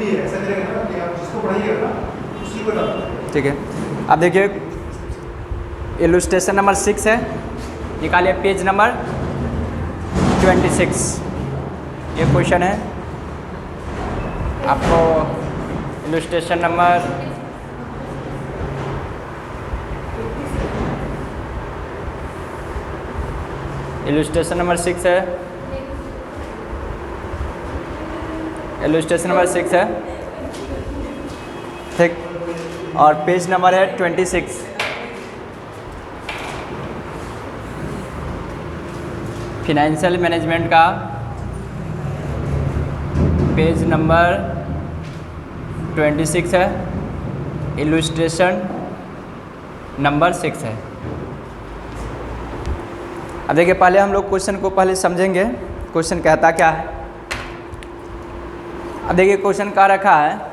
ही है, ऐसा करेंगे ना कि आप जिसको पढ़ाइएगा ना उसी को डालना। ठीक है, अब देखिए इलस्ट्रेशन नंबर 6 है, निकालिए पेज नंबर 26। ये क्वेश्चन है आपको इलस्ट्रेशन नंबर इलस्ट्रेशन नंबर 6 है, इलस्ट्रेशन नंबर 6 है, ठीक, और पेज नंबर है 26। फिनेंशियल मैनेजमेंट का पेज नंबर 26 है, इलस्ट्रेशन नंबर 6 है। अब देखिए पहले हम लोग क्वेश्चन को पहले समझेंगे, क्वेश्चन कहता क्या है। अब देखिए क्वेश्चन कह रखा है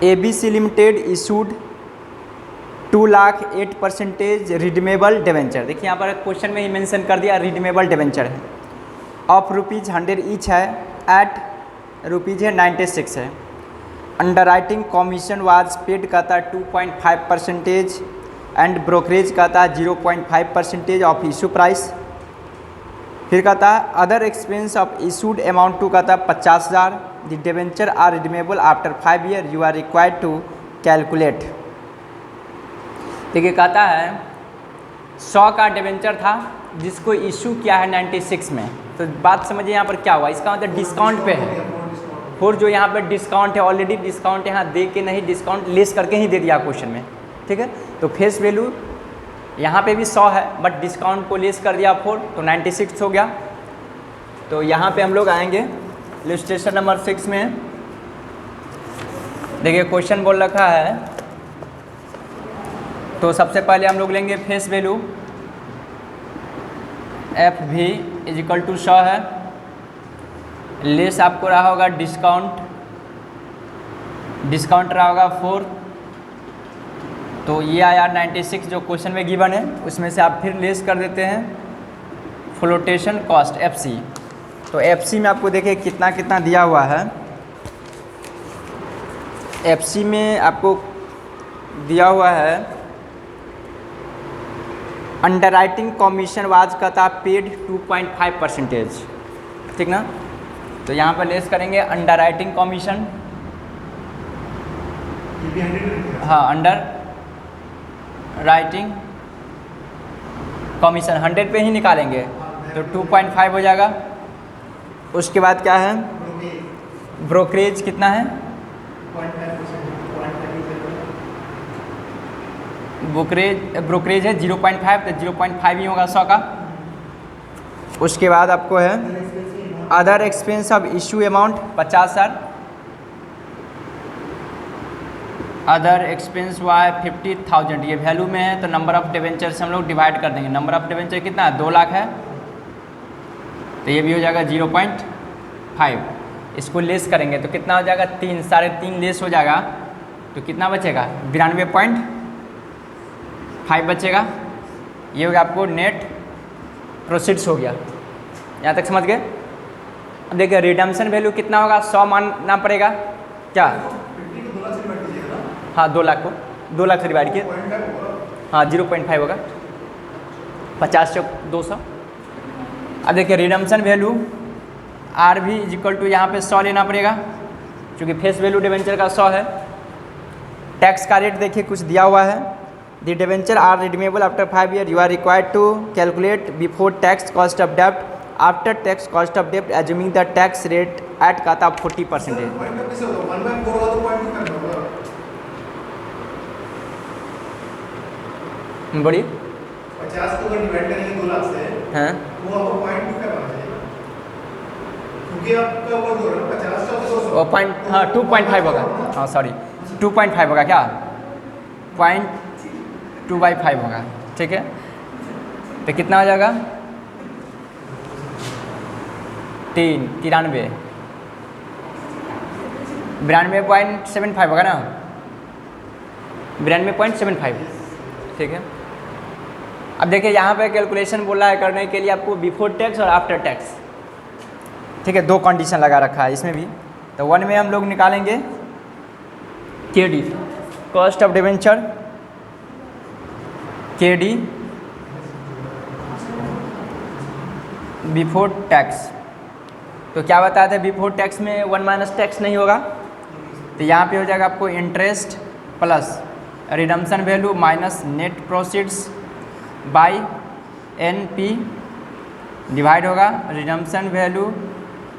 ABC limited issued 2,08% redeemable debenture. देखिए यहाँ पर क्वेश्चन में ही मेंशन कर दिया रिडीमेबल डिवेंचर है, ऑफ ₹100 ईच है, एट ₹96 है। Under writing commission was paid कहता है 2.5% एंड ब्रोकरेज कहता है 0.5% ऑफ इशू प्राइस। फिर कहता है other expense of issued amount टू कहता है 50,000। The debenture are redeemable after 5 year, you are required to calculate. देखिए कहता है 100 का डिवेंचर था जिसको इशू किया है 96 में, तो बात समझिए यहाँ पर क्या हुआ, इसका मतलब डिस्काउंट पे है, और जो यहाँ पर डिस्काउंट है ऑलरेडी डिस्काउंट यहाँ दे के नहीं, डिस्काउंट लेस करके ही दे दिया क्वेश्चन में, ठीक है। तो फेस वैल्यू यहाँ पे भी 100 है बट डिस्काउंट को लेस कर दिया 4, तो 96 हो गया। तो यहाँ पे हम लोग आएंगे इलस्ट्रेशन नंबर 6 में। देखिए क्वेश्चन बोल रखा है, तो सबसे पहले हम लोग लेंगे face value, FV is equal to 100 है, लेस आपको रहा होगा डिस्काउंट, डिस्काउंट रहा होगा 4, तो ये आया 96 जो क्वेश्चन में गिवन है, उसमें से आप फिर लेस कर देते हैं फ्लोटेशन कॉस्ट FC। तो FC में आपको देखिए कितना कितना दिया हुआ है। FC में आपको दिया हुआ है अंडर राइटिंग कमीशन वाज कहता पेड 2.5%, ठीक ना। तो यहाँ पर लेस करेंगे अंडर राइटिंग कमीशन, हाँ अंडर राइटिंग कमीशन 100 पे ही निकालेंगे तो 2.5 हो जाएगा। उसके बाद क्या है ब्रोकरेज कितना है, ब्रोकरेज है 0.5, तो 0.5 ही होगा 100 का। उसके बाद आपको है other expense of issue amount 50,000, other expense हुआ है 50,000, ये वैल्यू में है, तो नंबर ऑफ डिवेंचर से हम लोग डिवाइड कर देंगे। नंबर ऑफ डिवेंचर कितना है 2 लाख है, तो ये भी हो जाएगा 0.5। इसको लेस करेंगे तो कितना हो जाएगा 3, 3.5 लेस हो जाएगा, तो कितना बचेगा 92.5 बचेगा। ये हो गया आपको नेट प्रोसीड्स हो गया, यहाँ तक समझ गए। अब देखिए रिडम्पशन वैल्यू कितना होगा 100 मानना पड़ेगा क्या, हाँ 2 लाख को 2 लाख से डिवाइड किए, हाँ 0.5 होगा, 50 से 200। अब देखिए redemption value RV is equal to यहाँ पे 100 लेना पड़ेगा क्योंकि फेस वैल्यू डिवेंचर का 100 है। टैक्स का रेट देखिए कुछ दिया हुआ है, the debenture are redeemable after 5 year, you are required to calculate before tax cost of डेब्ट आफ्टर टैक्स कॉस्ट ऑफ डेब्ट assuming the tax rate at कहता 40%। बड़ी 50 को अगर डिवाइड करेंगे 2 लाख से, हाँ वो आपको 0.25 आना चाहिए क्योंकि आपका वो जो है 50 से वो पॉइंट, हाँ 2.5 होगा, हाँ सॉरी 2.5 होगा क्या, 0.2/5 होगा, ठीक है। तो कितना हो जाएगा 93 92.75 होगा ना, 92.75, ठीक है। अब देखिए यहाँ पे कैलकुलेशन बोला है करने के लिए आपको बिफोर टैक्स और आफ्टर टैक्स, ठीक है, 2 कंडीशन लगा रखा है इसमें भी। तो 1 में हम लोग निकालेंगे KD, cost of debenture, KD before tax. तो क्या बताया था, बिफोर टैक्स में 1 माइनस टैक्स नहीं होगा, तो यहाँ पे हो जाएगा आपको interest plus redemption value minus net proceeds by NP divide होगा redemption value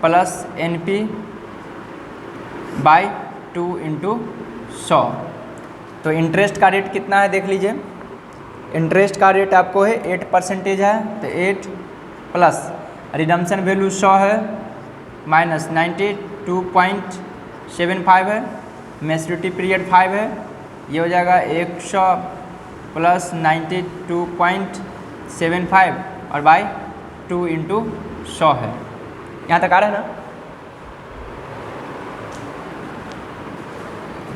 plus NP by 2 into 100। तो इंटरेस्ट का रेट कितना है देख लीजिए, इंटरेस्ट का रेट आपको है 8% है, तो 8 प्लस रिडम्पशन वैल्यू 100 है माइनस 92.75 है, मैच्योरिटी पीरियड 5 है, ये हो जाएगा 100 प्लस 92.75 और बाय 2 इंटू 100 है। यहाँ तक आ रहा है ना।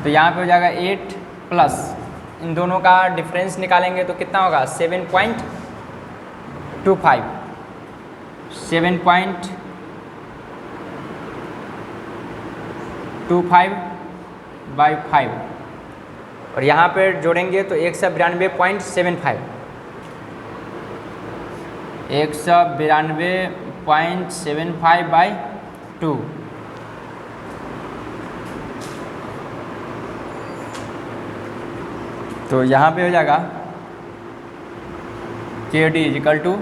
तो यहाँ पे हो जाएगा 8 प्लस इन दोनों का डिफरेंस निकालेंगे तो कितना होगा 7.25 बाई 5 और यहाँ पे जोड़ेंगे तो 192.75 192.75 बाई 2। तो यहाँ पे हो जाएगा KD इजिकल टू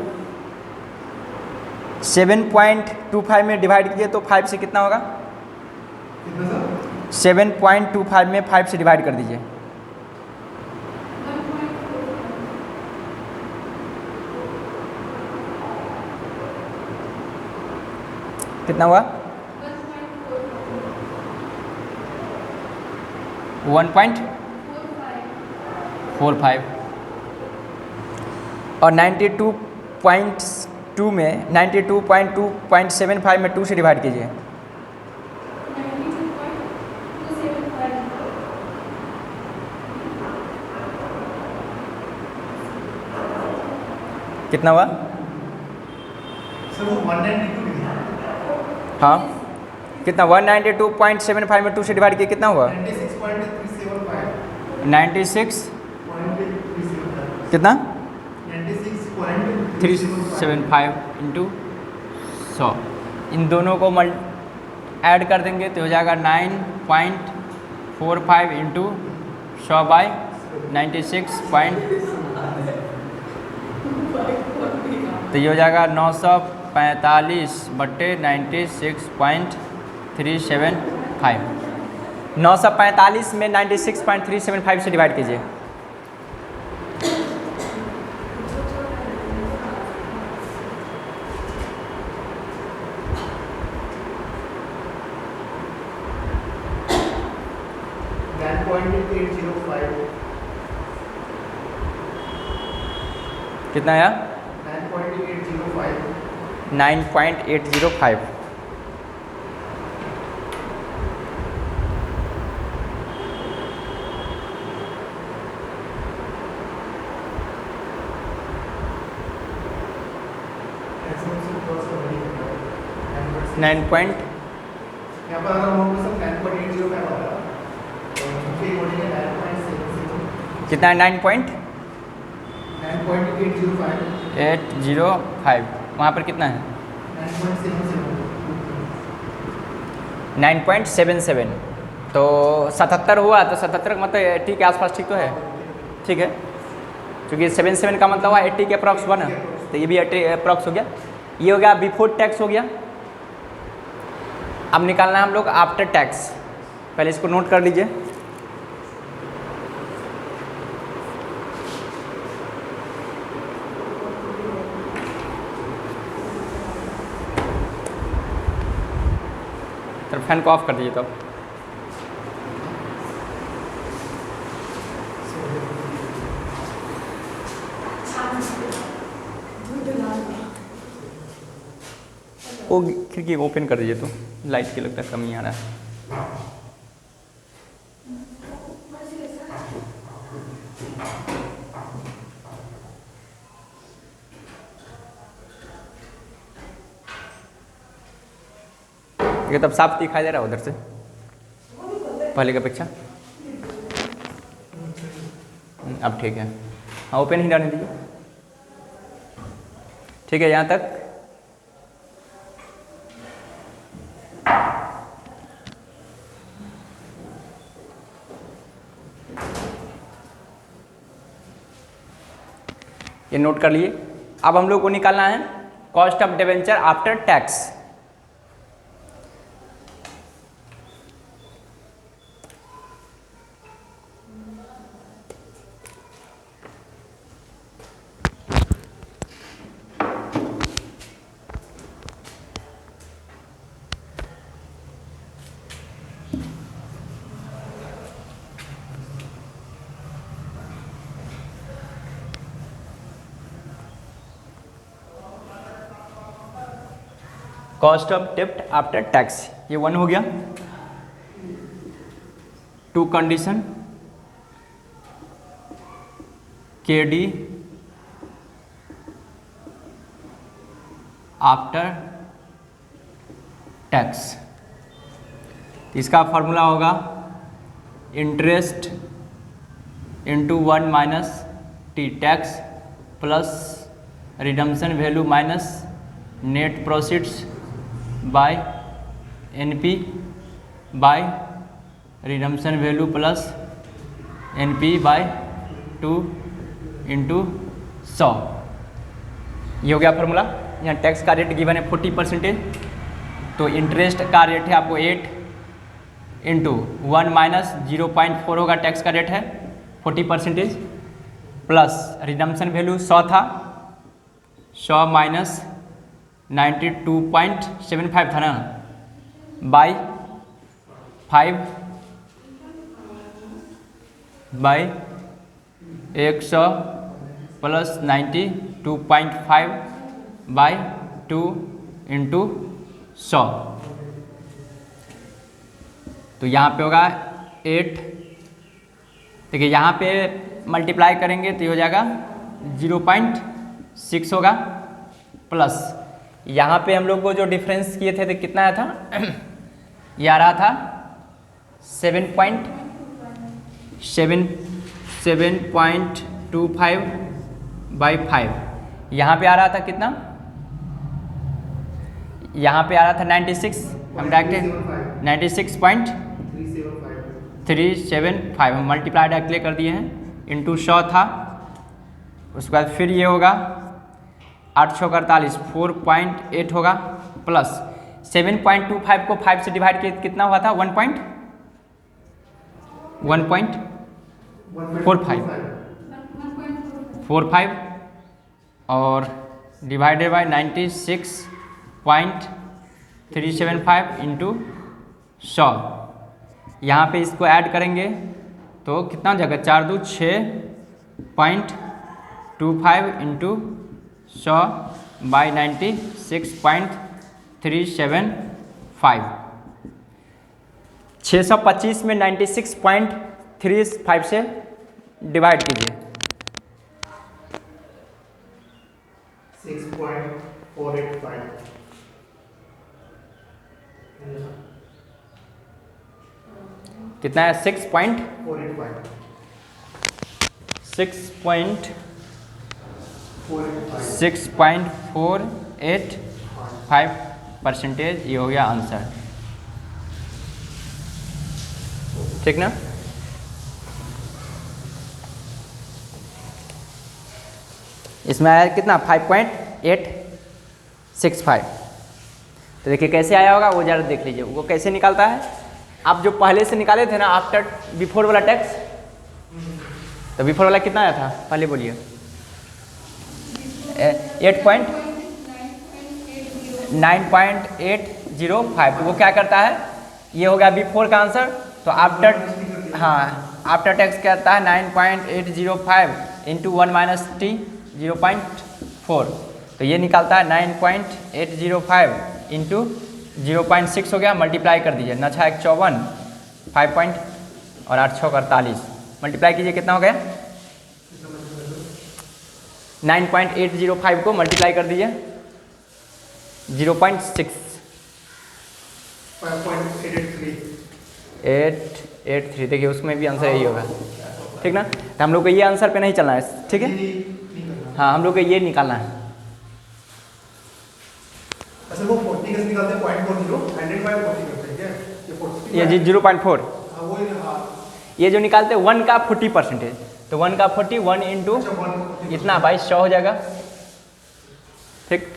7.25 में डिवाइड कीजिए तो 5 से कितना होगा, 7.25 में 5 से डिवाइड कर दीजिए, कितना हुआ 1.45 और 92.2 में 92.2.75 में 2 से डिवाइड कीजिए, कितना हुआ सर वो 192 नहीं है, हाँ कितना 192.75 में 2 से डिवाइड किया कितना हुआ 96.375 96 कितना 96.375 375 इंटू 100, इन दोनों को ऐड कर देंगे तो हो जाएगा 9.45 इंटू 100 बाई 96 तो ये हो जाएगा 945 बट्टे 96.375। 945 में 96.375 से डिवाइड कीजिए, कितना आया 9.805। नाइन पॉइंट यहाँ पर अगर हम लोग सब 9.805 आ रहा है तो उनके अकॉर्डिंग 9.7 कितना है 9.805 805 वहाँ पर कितना है 9.77 तो 77 हुआ तो 77 का मतलब 80 के आसपास ठीक तो है, ठीक है क्योंकि 77 का मतलब हुआ 80 के अप्रॉक्स हुआ ना, तो ये भी 80 अप्रॉक्स हो गया। ये हो गया बिफोर टैक्स हो गया। अब निकालना है हम लोग आफ्टर टैक्स, पहले इसको नोट कर लीजिए। तो फैन को ऑफ कर दीजिए। तो वो खिड़की ओपन कर दीजिए, तो लाइट की लगता है कमी आ रहा है। ये तब साफ दिखाई दे रहा है उधर से। पहले की अपेक्षा? अब ठीक है। हाँ, ओपन ही रहने दीजिए। ठीक है, यहाँ तक। ये नोट कर लिए। अब हम लोग को निकालना है cost of debenture after tax. Cost of डेब्ट आफ्टर टैक्स, ये 1 हो गया। Two condition K D after tax. इसका फॉर्मूला होगा interest into 1 minus T tax plus redemption value minus net proceeds by NP by redemption value plus NP by 2 into 100। ये हो गया formula. यहाँ टैक्स का रेट गिवन है 40%। तो interest का रेट है आपको 8 इंटू 1 माइनस 0.4 होगा, टैक्स का रेट है 40%, प्लस रिडम्पशन वैल्यू 100 था, 100 माइनस 92.75 था ना, by 5 by 100 plus 92.5 by 2 into 100। तो यहाँ पे होगा 8। देखिए यहाँ पे मल्टीप्लाई करेंगे तो ये हो जाएगा 0.6 होगा, प्लस यहाँ पे हम लोग को जो डिफरेंस किए थे तो कितना आया था? ये आ रहा था 7.25 बाई 5। यहाँ पे आ रहा था कितना? यहाँ पे आ रहा था 96। हम डायरेक्ट 96.375 हम मल्टीप्लाई डायरेक्टली कर दिए हैं, इंटू 100 था। उसके बाद फिर ये होगा 8 6 48 4.8 होगा, प्लस 7.25 को 5 से डिवाइड किए कितना हुआ था? 1.45 और डिवाइडेड बाय 96.375 इंटू 100। यहाँ पे इसको ऐड करेंगे तो कितना जगह? 4 2 6.25 इंटू 100 बाई 96.375। 625 में 96.35 से डिवाइड कीजिए। 6.485 कितना है? 6.485%। ये हो गया आंसर। ठीक ना? इसमें आया कितना? 5.865। तो देखिए कैसे आया होगा वो जरा देख लीजिए। वो कैसे निकालता है? आप जो पहले से निकाले थे ना आफ्टर बिफोर वाला टैक्स, तो बिफोर वाला कितना आया था पहले बोलिए? 9.805। तो वो क्या करता है? ये हो गया बिफोर का आंसर। तो आफ्टर, हाँ, आफ्टर टैक्स क्या आता है? 9.805 इंटू 1 माइनस टी 0.4। तो ये निकालता है 9.805 इंटू 0.6 हो गया, मल्टीप्लाई कर दीजिए। 9 6 54 5 पॉइंट और 8 6 48 मल्टीप्लाई कीजिए, कितना हो गया? 9.805 को मल्टीप्लाई कर दीजिए 0.6 5.883 8 83, देखिए उसमें भी आंसर यही होगा, ठीक ना। तो हम लोग को ये आंसर पे नहीं चलना है, ठीक है। हाँ, हम लोग को ये निकालना है। अच्छा वो 40 कैसे निकालते हैं? 0.40 100 बाय 40 करते हैं क्या? ये 40 ये जी 0.4, हाँ वो ही हाँ। ये जो निकालते हैं 1 का 40%, तो 1 का 40, 1 इंटू अच्छा 1 इतना 2200 हो जाएगा, ठीक।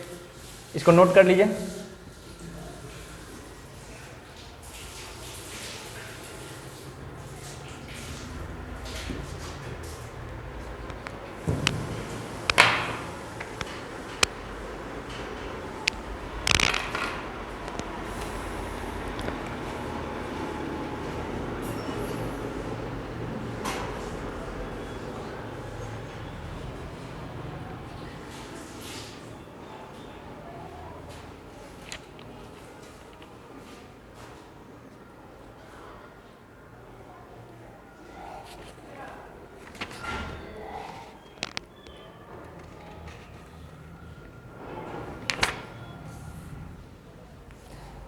इसको नोट कर लीजिए।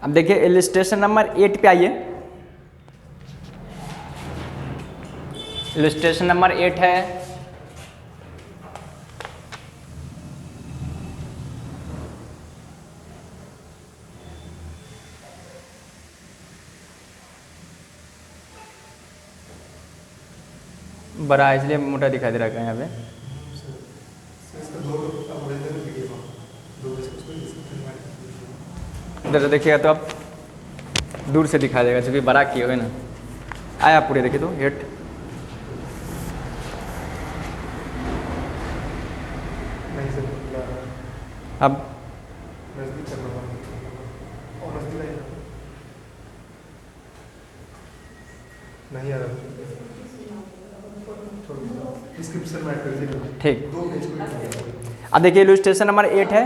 अब देखिए इलस्ट्रेशन नंबर 8 पे आइए। इलस्ट्रेशन नंबर 8 है, बड़ा है इसलिए मोटा दिखाई दे रहा है यहाँ पे। इसका दो अब रहते हैं वीडियो में दो इसको इधर से देखिएगा तो आप दूर से दिखा देगा, क्योंकि बड़ा किए हुए ना। आया पूरे देखिए तो 8, नहीं सर अब नजदीक करना होगा और नजदीक नहीं आ रहा, डिस्क्रिप्शन में ऐड कर दीजिए। ठीक। दो पेज को अब देखिए इलस्ट्रेशन नंबर 8 है,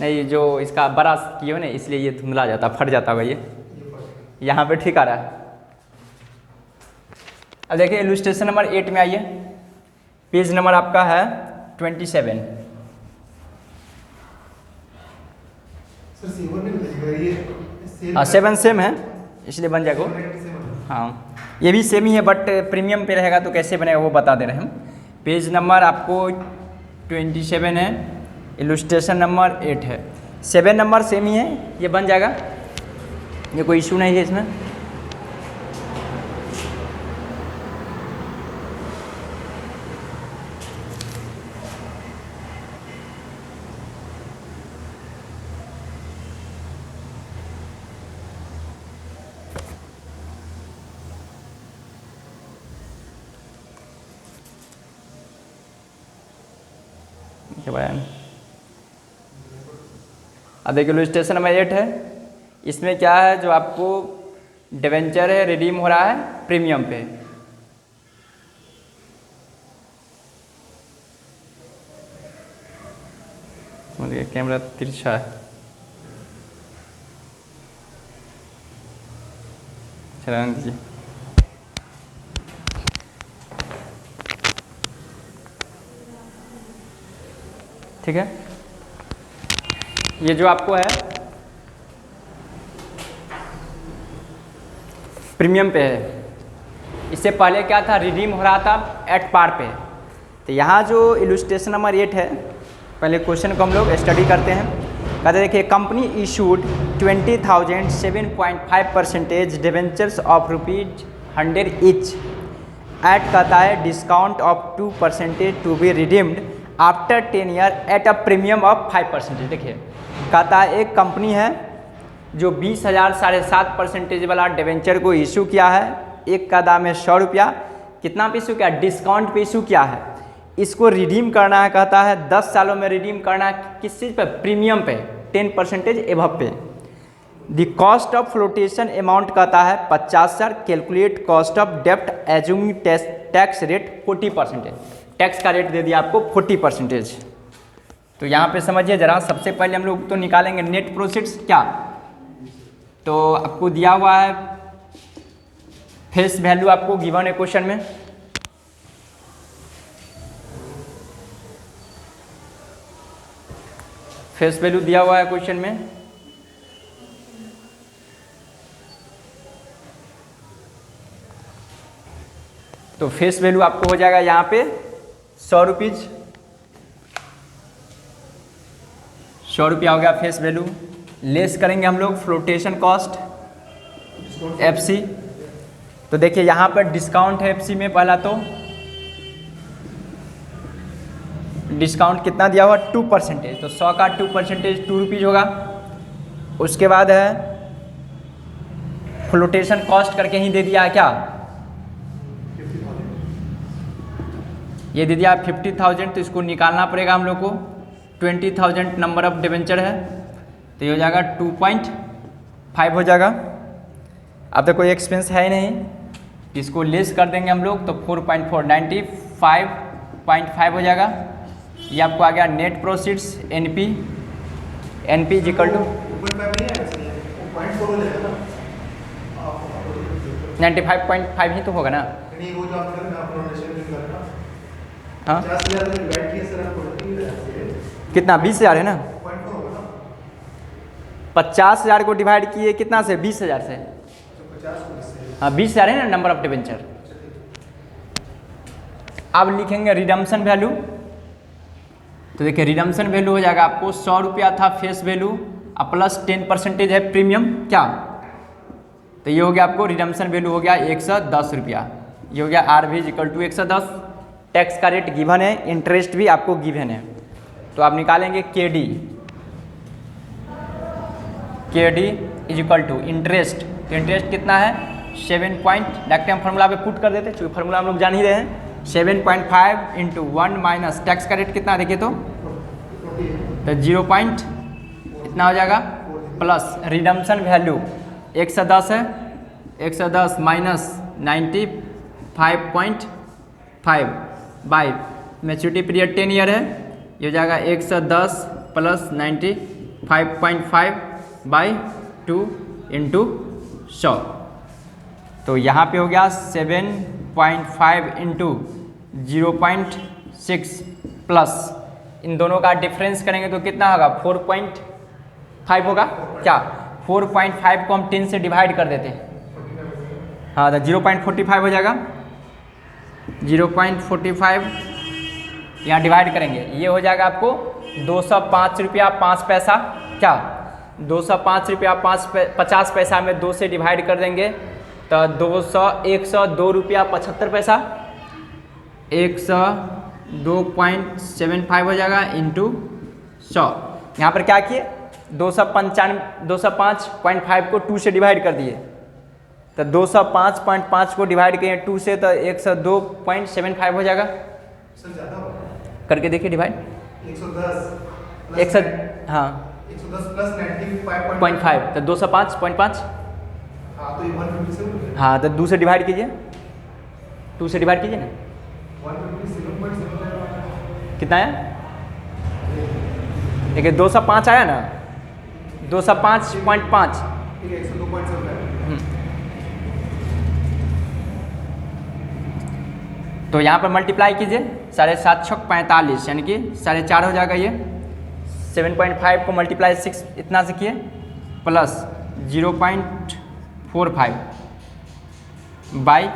नहीं जो इसका बड़ा किए हो ना इसलिए ये धुंधला जाता, फट जाता होगा ये, यहाँ पे ठीक आ रहा है। अब देखिए इलस्ट्रेशन नंबर 8 में आइए, पेज नंबर आपका है 27। सर सीवर नहीं मिलेगा ये सेम। हाँ 7 सेम है इसलिए बन जाएगा। हाँ ये भी सेम ही है, बट प्रीमियम पे रहेगा तो कैसे बनेगा वो बता दे रहे हैं हम। पेज नंबर आपको 27 है, इलस्ट्रेशन नंबर 8 है, 7 नंबर सेम ही है, ये बन जाएगा, ये कोई इशू नहीं है इसमें। अब देखिए इलस्ट्रेशन नंबर 8 है, इसमें क्या है जो आपको डिवेंचर है रिडीम हो रहा है प्रीमियम पे। कैमरा तिरछा है, चला दीजिए। ठीक है, ये जो आपको है प्रीमियम पे है, इससे पहले क्या था रिडीम हो रहा था एट पार पे। तो यहाँ जो इलस्ट्रेशन नंबर 8 है, पहले क्वेश्चन को हम लोग स्टडी करते हैं। कहते देखिए company issued 20,000 7.5% debentures of ₹100 each at कहता है discount of 2% to be redeemed after 10 year at a premium of 5%। देखिए कहता है एक कंपनी है जो 20,000 7.5% वाला डिवेंचर को इशू किया है, एक का दाम है 100 रुपया, कितना पे इशू किया, डिस्काउंट पे इशू किया है। इसको रिडीम करना है, कहता है 10 सालों में रिडीम करना है, किस चीज़ पे, प्रीमियम पे 10% एभव पे। The cost of flotation amount कहता है 50 सर, कैलकुलेट कॉस्ट ऑफ डेप्ट एज्यूमिंग टैक्स रेट 40%, टैक्स का रेट दे दिया आपको 40%। तो यहाँ पे समझिए जरा, सबसे पहले हम लोग तो निकालेंगे नेट प्रोसीड्स क्या, तो आपको दिया हुआ है फेस वैल्यू, आपको गिवन है क्वेश्चन में, फेस वैल्यू दिया हुआ है क्वेश्चन में तो फेस वैल्यू आपको हो जाएगा यहाँ पे 100 रुपीज़, 100 रुपया हो गया फेस वैल्यू। लेस करेंगे हम लोग फ्लोटेशन कॉस्ट FC। तो देखिए यहाँ पर डिस्काउंट है FC में, पहला तो डिस्काउंट कितना दिया हुआ 2%, तो 100 का 2% 2 रुपीज़ होगा। उसके बाद है फ्लोटेशन कॉस्ट करके ही दे दिया है क्या, ये दे दिया 50,000, तो इसको निकालना पड़ेगा हम लोग को। 20,000 नंबर ऑफ डिवेंचर है, तो ये हो जाएगा 2.5 हो जाएगा। अब तो कोई एक्सपेंस है ही नहीं, इसको लेस कर देंगे हम लोग, तो 4.4 95.5 हो जाएगा। ये आपको आ गया net proceeds NP equal to 95.5 ही तो होगा ना। हाँ कितना 20,000 है ना, 50,000 को डिवाइड किए कितना से 20,000 से, हाँ 20,000 है ना नंबर ऑफ डिवेंचर। अब लिखेंगे रिडम्पशन वैल्यू, तो देखिए रिडम्पशन वैल्यू हो जाएगा आपको 100 रुपया था फेस वैल्यू, अब प्लस 10% है प्रीमियम क्या, तो ये हो गया आपको रिडम्पशन वैल्यू हो गया 110 रुपया। ये हो गया RV इक्वल टू 110। टैक्स का रेट गिवन है, इंटरेस्ट भी आपको गिवन है, तो आप निकालेंगे KD is equal to interest, तो इंटरेस्ट कितना है 7 पॉइंट, डायरेक्ट हम फार्मूला पे पुट कर देते हैं, चूँकि फार्मूला हम लोग जान ही रहे हैं। 7.5 इंटू 1 माइनस टैक्स का रेट कितना देखिए तो 0 पॉइंट इतना हो जाएगा, प्लस रिडम्पशन वैल्यू 110 है, 110 minus 95.5 by maturity period 10 year है, ये हो जाएगा 110 प्लस 95.5 बाई 2 इंटू 100, तो यहाँ पे हो गया 7.5 इंटू 0.6 प्लस इन दोनों का डिफरेंस करेंगे तो कितना होगा 4.5 होगा क्या, 4.5 को हम 10 से डिवाइड कर देते हैं, हाँ तो 0.45 हो जाएगा। 0.45 यहाँ डिवाइड करेंगे, ये हो जाएगा आपको 205 रुपया 5 पैसा क्या, 205 रुपया 50 पैसा में 2 से डिवाइड कर देंगे तो 102 रुपया 75 पैसा, 102.75 हो जाएगा इंटू 100। यहाँ पर क्या किए 205.5 को 2 से डिवाइड कर दिए, तो 205.5 को डिवाइड किए 2 से तो 102.75 हो जाएगा। करके देखिए डिवाइड 110 हाँ 110 प्लस 95.5 तो 205.5, हाँ तो 2 से डिवाइड कीजिए, 2 से डिवाइड कीजिए ना, 157.7 कितना आया देखिए 205 आया ना, 205.5 ठीक है 102.7। तो यहाँ पर मल्टीप्लाई कीजिए 7.5 × 45 यानी कि 4.5 हो जाएगा। ये 7.5 को मल्टीप्लाई 6 इतना से किए प्लस 0.45 बाई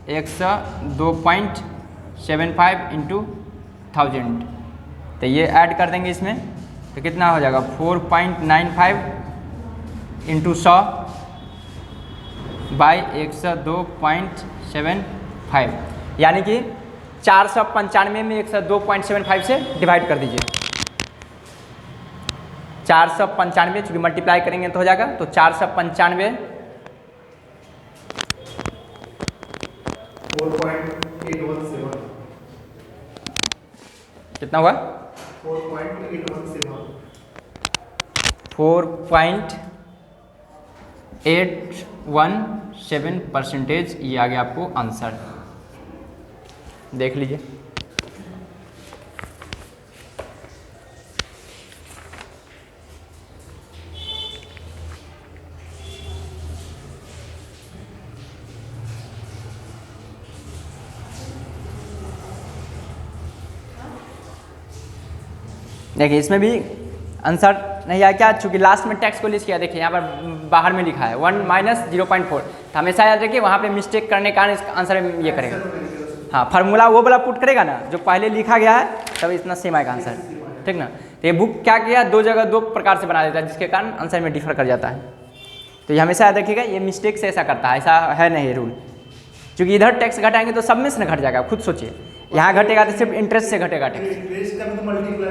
102.75 इंटू 1000, तो ये ऐड कर देंगे इसमें तो कितना हो जाएगा 4.95 इंटू 100 बाई 102.75, यानी कि 495 में 102.75 से डिवाइड कर दीजिए। 495 चूँकि मल्टीप्लाई करेंगे तो हो जाएगा, तो 495 4.817 कितना हुआ 4.817%, ये आ गया आपको आंसर, देख लीजिए। देखिए इसमें भी आंसर नहीं आया क्या, चूँकि लास्ट में टैक्स को लिस्ट किया, देखिए यहाँ पर बाहर में लिखा है 1 माइनस 0.4, तो हमेशा याद रखिए वहाँ पे मिस्टेक करने का कारण इसका आंसर ये करेगा। हाँ फार्मूला वो वाला पुट करेगा ना जो पहले लिखा गया है, तब इतना सेम आएगा आंसर, ठीक ना। तो ये बुक क्या किया, दो जगह दो प्रकार से बना देता है, जिसके कारण आंसर में डिफर कर जाता है। तो ये हमेशा देखिएगा, ये मिस्टेक से ऐसा करता है, ऐसा है नहीं रूल। क्योंकि इधर टैक्स घटाएंगे तो सब में से न घट जाएगा, खुद सोचिए, यहाँ घटेगा तो सिर्फ इंटरेस्ट से घटेगा टैक्स। इंटरेस्ट का भी तो मल्टीप्लाई